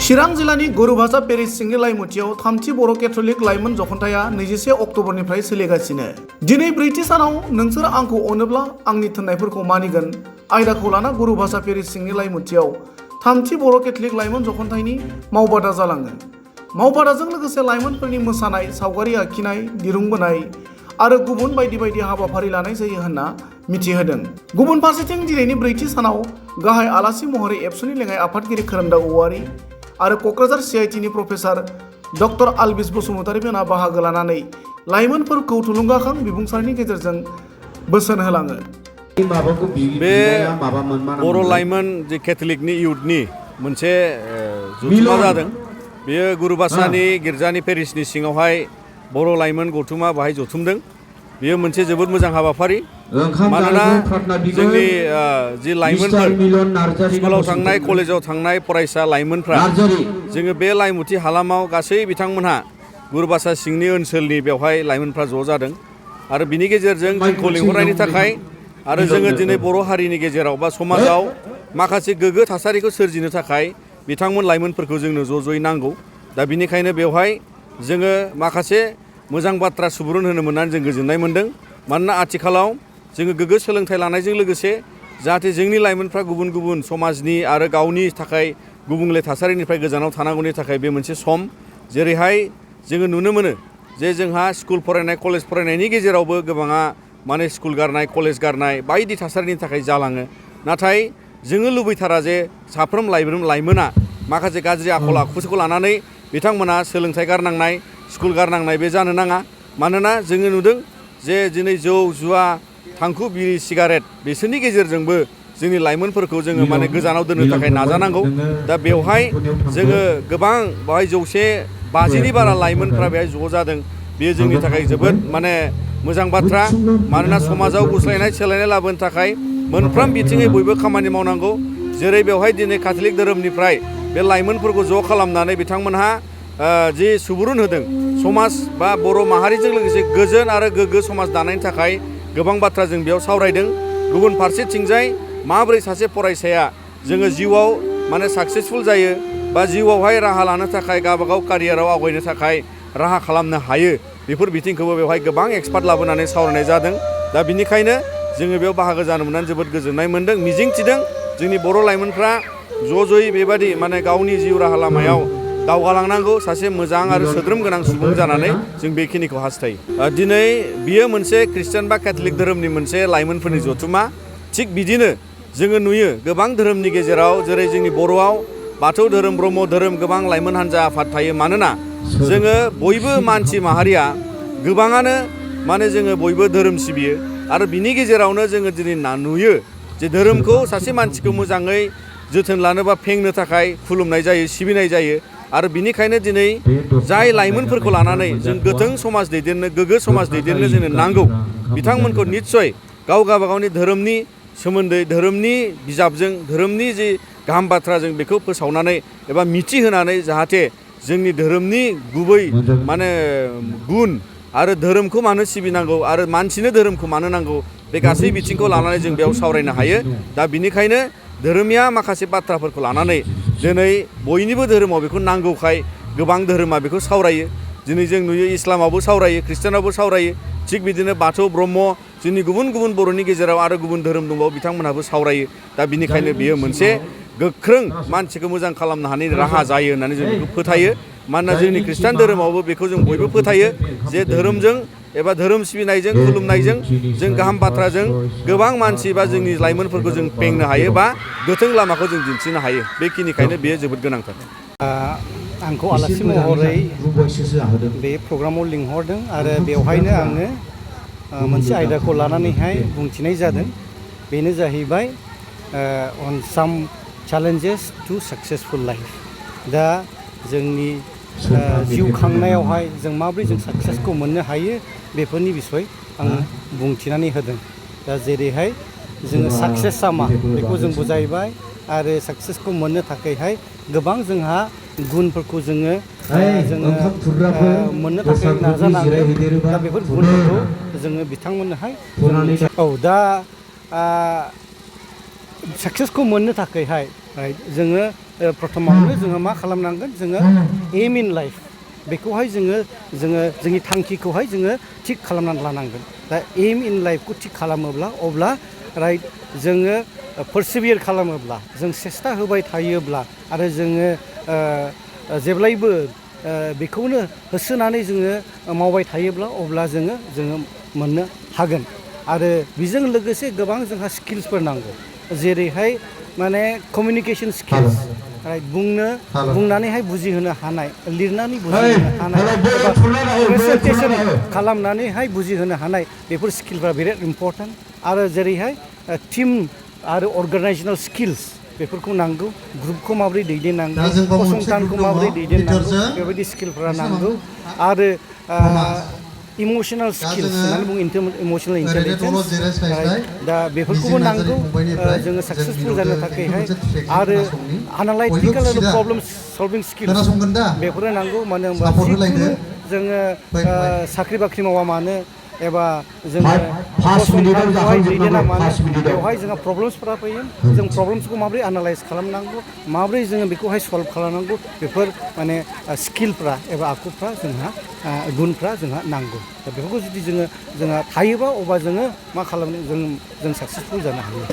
चिरां जिल्लानि गुरुभाषा पेरिस सिंनि लाइमुथियाव थामथि बर' केथलिक लाइमोन जखनथाया 21 अक्ट'बरनिफ्राय सोलिगासिनो। दिनै ब्रैथि सानाव नोंसोर आंखौ अनोब्ला आंनि थिननायफोरखौ मानिगोन आयदाखौ लाना गुरुभाषा पेरिस सिंनि लाइमुथियाव थामथि बर' केथलिक लाइमोन जखनथायनि मावबादा जालाङो। मावबादाजों लोगोसे लाइमोनफोरनि मोसानाय, सावगारि आखिनाय, दिरुं बोनाय आरो गुबुन बायदि बायदि हाबाफारि लानाय जायो होनना मिथिहोदों। गुबुन फारसेथिं दिनैनि ब्रैथि सानाव गाहाय आलासि महरै एबसुनि लेङाइ आफादगिरि खोरोमदाव औवारि आरो क'क्राझार CITनि प्रफेसार डक्टर आलबिस बसुमतारी मोना बाहागो लानानै लाइमोनफोरखौ थुलुंगाखां बिबुंसारनि गेजेरजों बोसोन होलाङो। बे बर' लाइमोन जे केथलिकनि इउथनि मोनसे जथुमा जादों। बेयो गुरुभाषानि गिर्जानि पेरिसनि सिङावहाय बर' लाइमोन गौथुमा बाहाय जथुमदों। बेयो मोनसे जोबोद मोजां हाबाफारि, मानोना जोंनि जि लाइमोनफोर स्कुलाव थांनाय, कलेजाव थांनाय फरायसा लाइमोनफ्रा जोङो बे लाइमुथि हालामाव गासै बिथांमोनहा गुरुभाषा सिंनि ओनसोलनि बेवहाय लाइमोनफ्रा ज' जादों आरो बिनि गेजेरजों जोंखौ लिंहरनायनि थाखाय आरो जोङो दिनै बर' हारिनि गेजेराव बा समाजाव माखासे गोग्गो थासारिखौ सोरजिनो थाखाय बिथांमोन लाइमोनफोरखौ जोंनो ज' ज'यै नांगौ। दा बिनिखायनो बेवहाय जोङो माखासे मोजां बाथ्रा सुबुरुन होनो मोननानै जों गोजोननाय मोन्दों। मानोना आथिखालाव जोङो गोग्गो सोलोंथाइ लानायजों लोगोसे जाहाथे जोंनि लाइमोनफ्रा गुबुन गुबुन समाजनि आरो गावनि थाखाय गुबुंले थासारिनिफ्राय गोजानाव थानांगौनि थाखाय बे मोनसे सम। जेरैहाय जोङो नुनो मोनो जे जोंहा स्कुल फरायनाय, कलेज फरायनायनि गेजेरावबो गोबाङा माने स्कुल गारनाय, कलेज गारनाय बायदि थासारिनि थाखाय जालाङो। नाथाय जोङो लुबैथारा जे साफ्रोम लाइमोना माखासे गाज्रि आखल आखुखौ लानानै बिथांमोना सोलोंथाइ गारनांनाय, स्कुल गारनांनाय बे जानो नाङा। मानोना जोङो नुदों जे दिनै जौ, जुवा, थांखु, बिरि, सिगारेट बिसोरनि गेजेरजोंबो जोंनि लाइमोनफोरखौ जोङो माने गोजानाव दोननो थाखाय नाजानांगौ। दा बेवहाय जोङो गोबां बेवहाय 150नि बारा लाइमोनफ्रा बेहाय ज' जादों। बेयो जोंनि थाखाय जोबोद माने मोजां बाथ्रा। मानोना समाजाव गुस्लायनाय, सोलायनाय लाबोनो थाखाय मोनफ्रोम बिथिङै बयबो खामानि मावनांगौ। जेरै बेवहाय दिनै काथलिक धोरोमनिफ्राय बे लाइमोनफोरखौ ज' खालामनानै बिथांमोनहा जि सुबुरुन होदों समाज बा बर' माहारिजों लोगोसे गोजोन आरो गोग्गो समाज दानायनि थाखाय गोबां बाथ्रा जों बेयाव सावरायदों। गुबुन फारसेथिंजाय माबोरै सासे फरायसाया जोङो जिउआव माने साक्सेसफुल जायो बा जिउआवहाय राहा लानो थाखाय गावबागाव कारियाराव आवगायनो थाखाय राहा खालामनो हायो, बेफोर बिथिंखौबो बेवहाय गोबां एक्सपार्ट लाबोनानै सावरायनाय जादों। दा बिनिखायनो जोङो बेयाव बाहागो जानो मोननानै जोबोद गोजोननाय मोन्दों। मिजिंथिदों जोंनि बर' लाइमोनफ्रा ज' ज'यै बेबादि माने गावनि जिउ राहा लामायाव दावगालांनांगौ, सासे मोजां आरो सोद्रोम गोनां सुबुं जानानै जों बेखिनिखौ हास्थायो। दिनै बियो मोनसे ख्रिस्टान बा केथलिक धोरोमनि मोनसे लाइमोनफोरनि जथुमा। थिग बिदिनो जोङो नुयो गोबां धोरोमनि गेजेराव, जेरै जोंनि बर'आव बाथौ धोरोम, ब्रह्म धोरोम गोबां लाइमोन हान्जा आफाद थायो। मानोना जोङो बयबो मानसि माहारिया गोबाङानो माने जोङो बयबो धोरोम सिबियो आरो बिनि गेजेरावनो जोङो दिनै नुयो जे धोरोमखौ सासे मानसिखौ मोजाङै जोथोन लानो बा फेंनो थाखाय खुलुमनाय जायो, सिबिनाय जायो। आरो बिनिखायनो दिनै जाय लाइमोनफोरखौ लानानै जों गोथों समाज दैदेननो, गोग्गो समाज दैदेननो जोंनो नांगौ, बिथांमोनखौ निस्सय गावगाबागावनि धोरोमनि सोमोन्दै, धोरोमनि बिजाबजों, धोरोमनि जि गाहाम बाथ्रा जों बेखौ फोसावनानै एबा मिथिहोनानै जाहाथे जोंनि धोरोमनि गुबै माने गुन आरो धोरोमखौ मानो सिबिनांगौ आरो मानसिनो धोरोमखौ मानो नांगौ, बे गासै बिथिंखौ लानानै जों बेयाव सावरायनो हायो। दा बिनिखायनो धोरोमिया माखासे बाथ्राफोरखौ लानानै दिनै बयनिबो धोरोमाव बेखौ नांगौखाय गोबां धोरोमा बेखौ सावरायो। दिनै जों नुयो इस्लामावबो सावरायो, ख्रिस्टानावबो सावरायो। थिग बिदिनो बाथौ, ब्रह्म, जोंनि गुबुन गुबुन बर'नि गेजेराव आरो गुबुन धोरोम दंबावो, बिथांमोनहाबो सावरायो। दा बिनिखायनो बियो मोनसे गोख्रों मानसिखौ मोजां खालामनो हानायनि राहा जायो होननानै जों बेखौ फोथायो। मानोना जोंनि ख्रिस्टान धोरोमावबो बेखौ जों बयबो फोथायो जे धोरोमजों एबा धोरोम सिबिनायजों, खुलुमनायजों जों गाहाम बाथ्राजों गोबां मानसि बा जोंनि लाइमोनफोरखौ जों बेंनो हायो बा गोथों लामाखौ जों दिन्थिनो हायो। बेखिनिखायनो बेयो जोबोद गोनांथार। आंखौ आलासि महरै बे प्रग्रामाव लिंहरदों आरो बेवहायनो आङो मोनसे आयदाखौ लानानैहाय बुंथिनाय जादों। बेनो जाहैबाय अन साम चेलेन्जेस टु साक्सेसफुल लाइफ। दा जोंनि जिउ खांनायावहाय जों माबोरै जों साक्सेसखौ मोननो हायो बेफोरनि बिसय आङो बुंथिनानै होदों। दा जेरैहाय जोङो साक्सेसआ मा बेखौ जों बुजायबाय आरो साक्सेसखौ मोननो थाखायहाय गोबां जोंहा गुनफोरखौ जोङो मोननो थाखाय नाजानांगोन। दा बेफोर गुनफोरखौ जोङो बिथांमोननोहाय दा साक्सेसखौ मोननो थाखायहाय जोङो प्रथमावनो जोङो मा खालामनांगोन जोङो एम इन लाइफ बेखौहाय जोङो जोंनि थांखिखौहाय जोङो थिग खालामनानै लानांगोन दा एम इन लाइफखौ थिग खालामोब्ला अब्ला राइट जोङो पारसिभियार खालामोब्ला जों सेस्था होबाय थायोब्ला आरो जोङो जेब्लायबो बेखौनो होसोनानै जोङो मावबाय थायोब्ला अब्ला जोङो मोननो हागोन आरो बेजों लोगोसे गोबां जोंहा स्किल्सफोर नांगौ जेरैहाय माने कमिउनिकेशन स्किल्स बुंनानैहाय बुजिहोनो हानाय लिरनानै बुजिहोनो हानाय एबा प्रेजेन्टेसन खालामनानैहाय बुजिहोनो हानाय बेफोर स्किलफ्रा बिराद इम्परटेन्ट आरो जेरैहाय टिम आरो अर्गानाइजेसनेल स्किल्स बेफोरखौ नांगौ ग्रुपखौ माबोरै दैदेननांगौ फसंथानखौ माबोरै दैदेननांगौ बेबायदि स्किलफोरा नांगौ आरो इमोशनेल स्किल्स होननानै बुङो इमोशनेल इन्टेलिजेन्स दा बेफोरखौबो नांगौ जोङो साक्सेसफुल जानो थाखायहाय आरो एनालाइटिकेल आरो प्रब्लेम सल्भिं स्किल्स बेफोरो नांगौ मानो होनबा जिखुनु जोङो साख्रि बाख्रि मावा मानो एबा जोङो फसंथानखौहाय दैदेना मानो बेवहाय जोंहा प्रब्लेम्सफोरा फैयो जों प्रब्लेम्सखौ माबोरै एनालाइज खालामनांगौ माबोरै जोङो बेखौहाय सल्भ खालामनांगौ बेफोर माने स्किलफ्रा एबा आखुफ्रा जोंहा गुनफ्रा जोंहा नांगौ दा बेफोरखौ जुदि जोंहा थायोबा अब्ला जोङो मा खालामनो जों साक्सेसफुल जानो हायो